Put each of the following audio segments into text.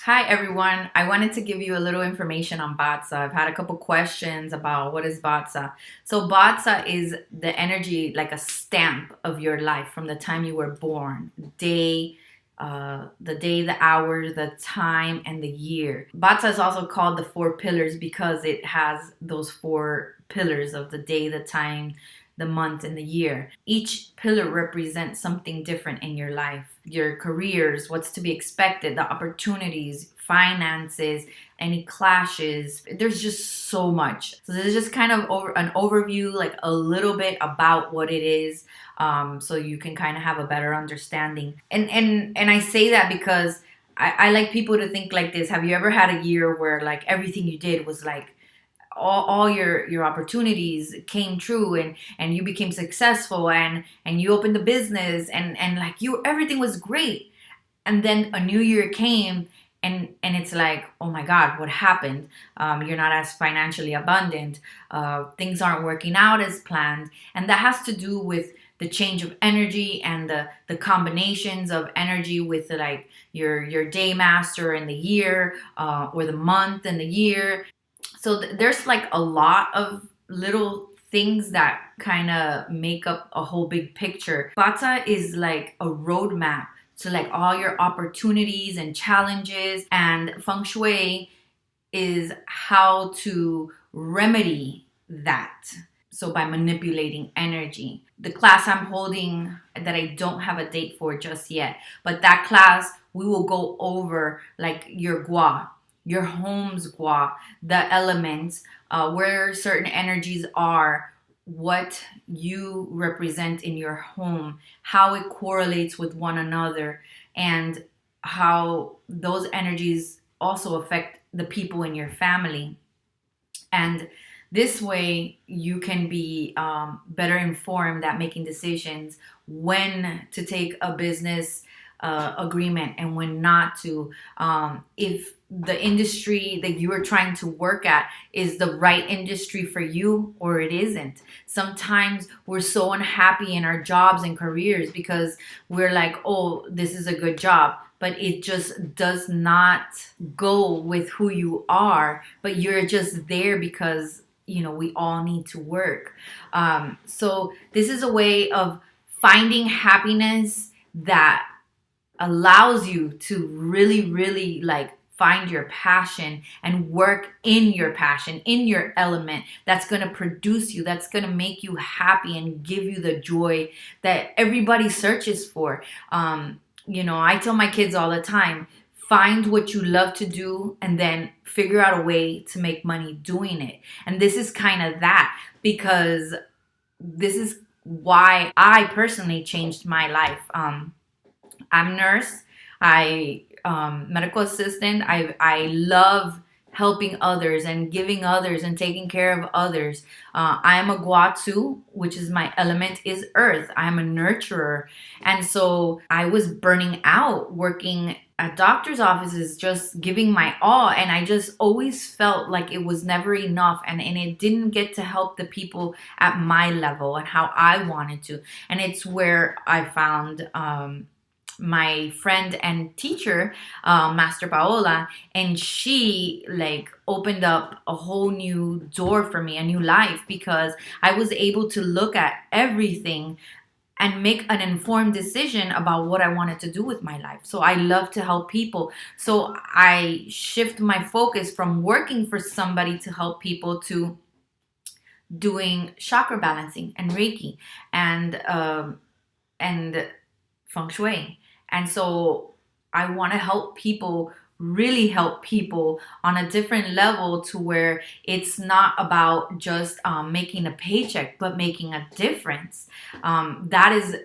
Hi everyone. I wanted to give you a little information on Batsa. I've had a couple questions about what is Batsa. So Batsa is the energy, like a stamp of your life from the time you were born, the day, the hour, the time, and the year. Batsa is also called the four pillars because it has those four pillars of the day, the time, the month, and the year. Each pillar represents something different in your life. Your careers, what's to be expected, the opportunities, finances, any clashes. There's just so much. So this is just kind of an overview, like a little bit about what it is, so you can kind of have a better understanding. And I say that because I like people to think like this. Have you ever had a year where like everything you did was like all your opportunities came true and you became successful and you opened a business and like you everything was great, and then a new year came and it's like, oh my god, what happened? You're not as financially abundant, things aren't working out as planned, and that has to do with the change of energy and the combinations of energy with like your day master and the year, or the month and the year. So there's like a lot of little things that kind of make up a whole big picture. Bata is like a roadmap to like all your opportunities and challenges, and feng shui is how to remedy that. So by manipulating energy. The class I'm holding that I don't have a date for just yet, but that class we will go over like your gua, your home's gua, the elements, where certain energies are, what you represent in your home, how it correlates with one another, and how those energies also affect the people in your family. And this way, you can be better informed at making decisions when to take a business agreement and when not to. If the industry that you are trying to work at is the right industry for you or it isn't. Sometimes we're so unhappy in our jobs and careers because we're like, oh, this is a good job, but it just does not go with who you are, but you're just there because we all need to work. So this is a way of finding happiness that allows you to really, really like find your passion and work in your passion, in your element that's going to produce you, that's going to make you happy and give you the joy that everybody searches for. I tell my kids all the time, find what you love to do and then figure out a way to make money doing it. And this is kind of that, because this is why I personally changed my life. I'm a nurse. I medical assistant. I love helping others and giving others and taking care of others. I am a Guatu, which is my element is earth. I'm a nurturer. And so I was burning out working at doctor's offices, just giving my all. And I just always felt like it was never enough. And it didn't get to help the people at my level and how I wanted to. And it's where I found my friend and teacher, Master Paola, and she like opened up a whole new door for me, a new life, because I was able to look at everything and make an informed decision about what I wanted to do with my life. So I love to help people. So I shift my focus from working for somebody to help people to doing chakra balancing and Reiki and feng shui. And so I want to help people, really help people on a different level, to where it's not about just making a paycheck, but making a difference. That is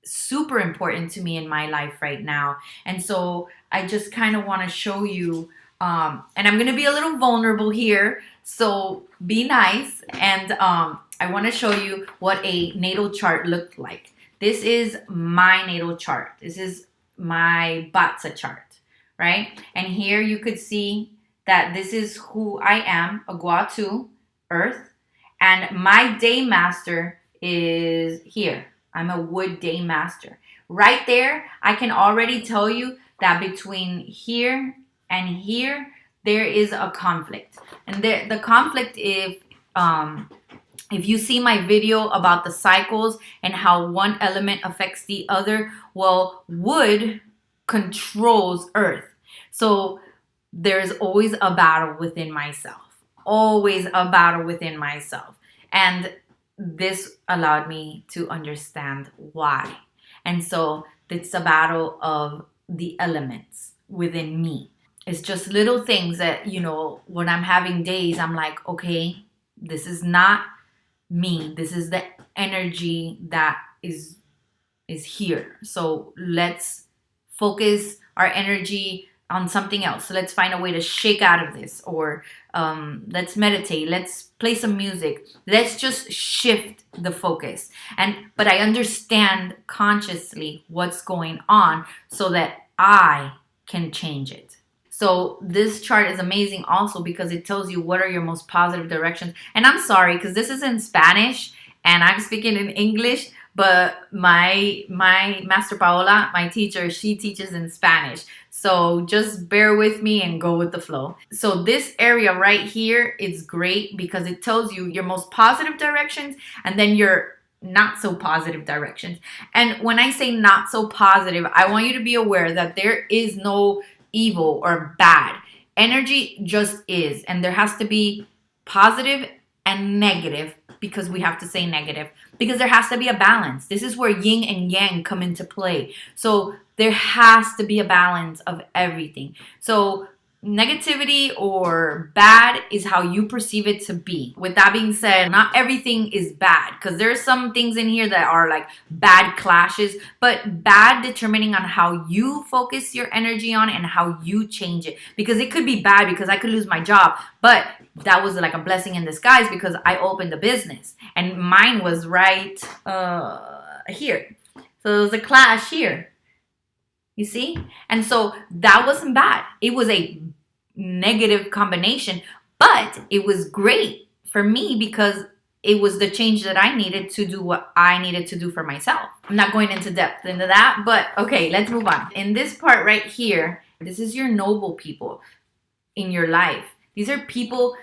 super important to me in my life right now. And so I just kind of want to show you, and I'm going to be a little vulnerable here, so be nice. And I want to show you what a natal chart looked like. This is my natal chart. This is my Batsa chart, right? And here you could see that this is who I am, a Guatu, Earth, and my day master is here. I'm a wood day master. Right there, I can already tell you that between here And here there is a conflict. And the conflict, if you see my video about the cycles and how one element affects the other, well, wood controls earth. So there's always a battle within myself. Always a battle within myself. And this allowed me to understand why. And so it's a battle of the elements within me. It's just little things that, when I'm having days, I'm like, okay, this is not me. This is the energy that is here. So let's focus our energy on something else. So let's find a way to shake out of this, or let's meditate. Let's play some music. Let's just shift the focus. But I understand consciously what's going on so that I can change it. So this chart is amazing also because it tells you what are your most positive directions. And I'm sorry because this is in Spanish and I'm speaking in English, but my Master Paola, my teacher, she teaches in Spanish. So just bear with me and go with the flow. So this area right here is great because it tells you your most positive directions and then your not so positive directions. And when I say not so positive, I want you to be aware that there is no evil or bad. Energy just is. And there has to be positive and negative, because we have to say negative, because there has to be a balance. This is where yin and yang come into play. So there has to be a balance of everything. So negativity or bad is how you perceive it to be. With that being said, not everything is bad, because there's some things in here that are like bad clashes, but bad determining on how you focus your energy on and how you change it. Because it could be bad because I could lose my job, but that was like a blessing in disguise because I opened a business and mine was right here. So there was a clash here. You see? And so that wasn't bad. It was a negative combination, but it was great for me because it was the change that I needed to do what I needed to do for myself. I'm not going into depth into that, but okay, let's move on. In this part right here, this is your noble people in your life. These are people,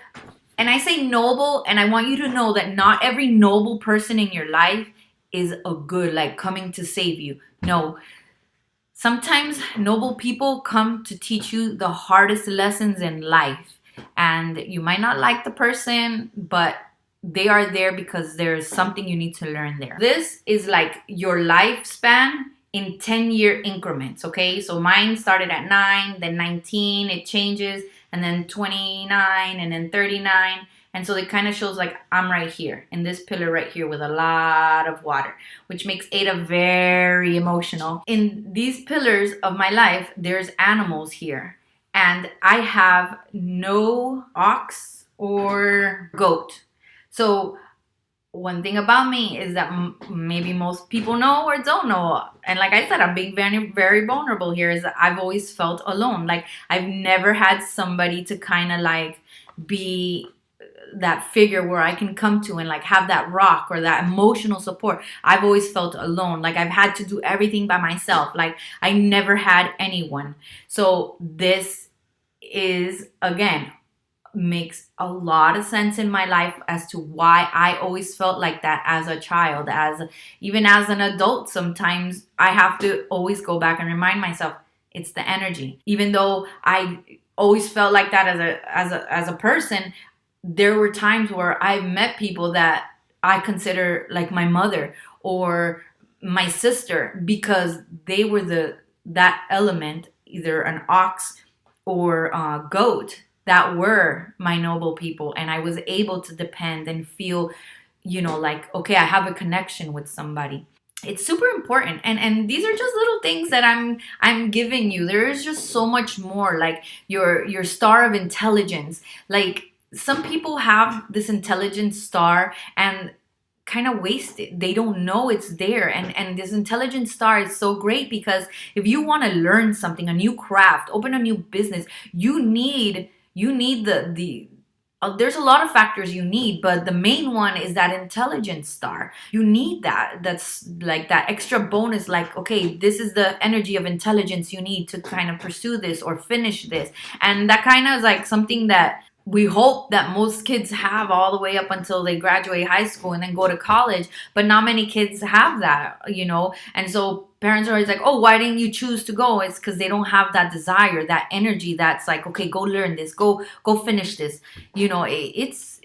and I say noble, and I want you to know that not every noble person in your life is a good, like coming to save you. No. Sometimes noble people come to teach you the hardest lessons in life. And you might not like the person, but they are there because there's something you need to learn there. This is like your lifespan in 10-year increments, okay? So mine started at 9, then 19, it changes, and then 29, and then 39. And so it kind of shows like I'm right here in this pillar right here with a lot of water, which makes Ada very emotional. In these pillars of my life, there's animals here. And I have no ox or goat. So one thing about me is that maybe most people know or don't know. And like I said, I'm being very, very vulnerable here, is that I've always felt alone. Like I've never had somebody to kind of like be that figure where I can come to and like have that rock or that emotional support. I've always felt alone. Like I've had to do everything by myself. Like I never had anyone. So this is, again, makes a lot of sense in my life as to why I always felt like that as a child. Even as an adult, sometimes I have to always go back and remind myself it's the energy. Even though I always felt like that as a person, there were times where I met people that I consider like my mother or my sister because they were that element, either an ox or a goat, that were my noble people. And I was able to depend and feel, like, okay, I have a connection with somebody. It's super important. And these are just little things that I'm giving you. There is just so much more, like your star of intelligence. Like some people have this intelligence star and kind of waste it. They don't know it's there. And this intelligence star is so great because if you want to learn something, a new craft, open a new business, you need the there's a lot of factors you need, but the main one is that intelligence star. You need that. That's like that extra bonus, like, okay, this is the energy of intelligence you need to kind of pursue this or finish this. And that kind of is like something that we hope that most kids have all the way up until they graduate high school and then go to college, but not many kids have that, you know. And so parents are always like, oh, why didn't you choose to go? It's because they don't have that desire, that energy that's like, okay, go learn this, go finish this. You know, it's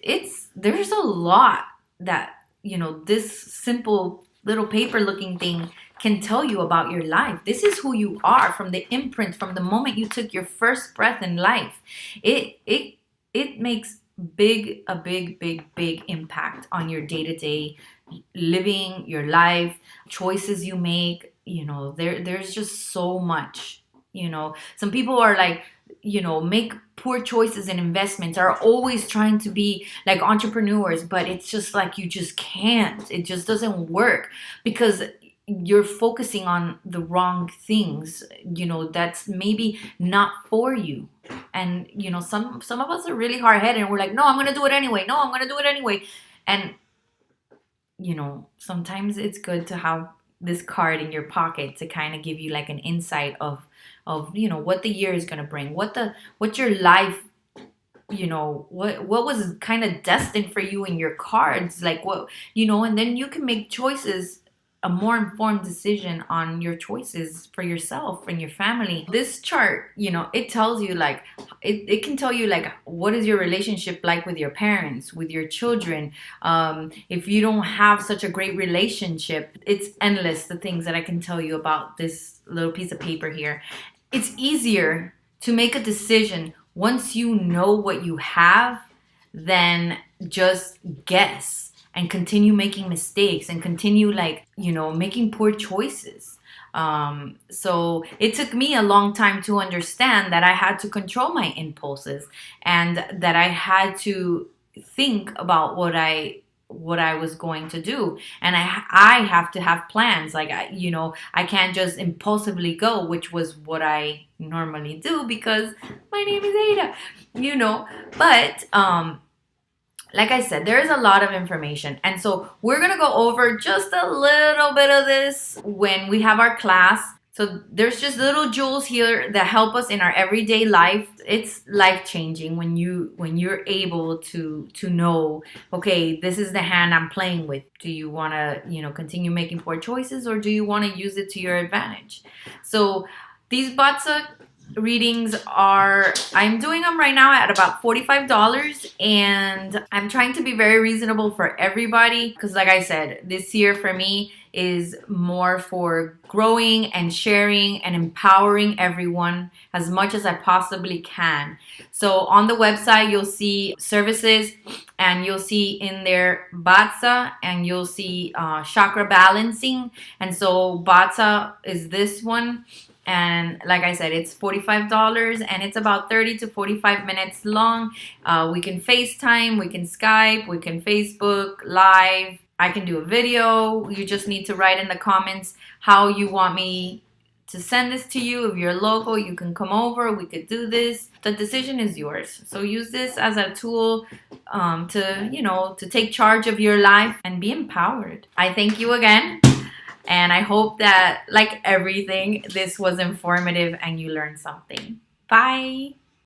there's a lot that, you know, this simple little paper looking thing can tell you about your life. This is who you are from the imprint, from the moment you took your first breath in life. It makes a big impact on your day-to-day living, your life, choices you make. You know, there's just so much. You know, some people are like, you know, make poor choices in investments, are always trying to be like entrepreneurs, but it's just like you just can't. It just doesn't work because you're focusing on the wrong things. You know, that's maybe not for you. And you know, some of us are really hard-headed and we're like, no, I'm gonna do it anyway. No, I'm gonna do it anyway. And you know, sometimes it's good to have this card in your pocket to kind of give you like an insight of you know what the year is going to bring, what your life, you know, what was kind of destined for you in your cards, like what, you know. And then you can make choices, a more informed decision on your choices for yourself and your family. This chart, you know, it tells you like, it can tell you like, what is your relationship like with your parents, with your children. If you don't have such a great relationship, it's endless the things that I can tell you about this little piece of paper here. It's easier to make a decision once you know what you have than just guess and continue making mistakes and continue like, you know, making poor choices. So it took me a long time to understand that I had to control my impulses and that I had to think about what I was going to do. And I have to have plans. Like, you know, I can't just impulsively go, which was what I normally do because my name is Ada, you know. But, like I said, there is a lot of information. And so we're going to go over just a little bit of this when we have our class. So there's just little jewels here that help us in our everyday life. It's life-changing when you're able to know, okay, this is the hand I'm playing with. Do you want to, you know, continue making poor choices, or do you want to use it to your advantage? So these Batsa readings I'm doing them right now at about $45, and I'm trying to be very reasonable for everybody because, like I said, this year for me is more for growing and sharing and empowering everyone as much as I possibly can. So on the website you'll see services, and you'll see in there Batsa, and you'll see chakra balancing. And so Batsa is this one. And like I said, it's $45 and it's about 30 to 45 minutes long. We can FaceTime, we can Skype, we can Facebook Live. I can do a video. You just need to write in the comments how you want me to send this to you. If you're local, you can come over. We could do this. The decision is yours. So use this as a tool to take charge of your life and be empowered. I thank you again. And I hope that, like everything, this was informative and you learned something. Bye.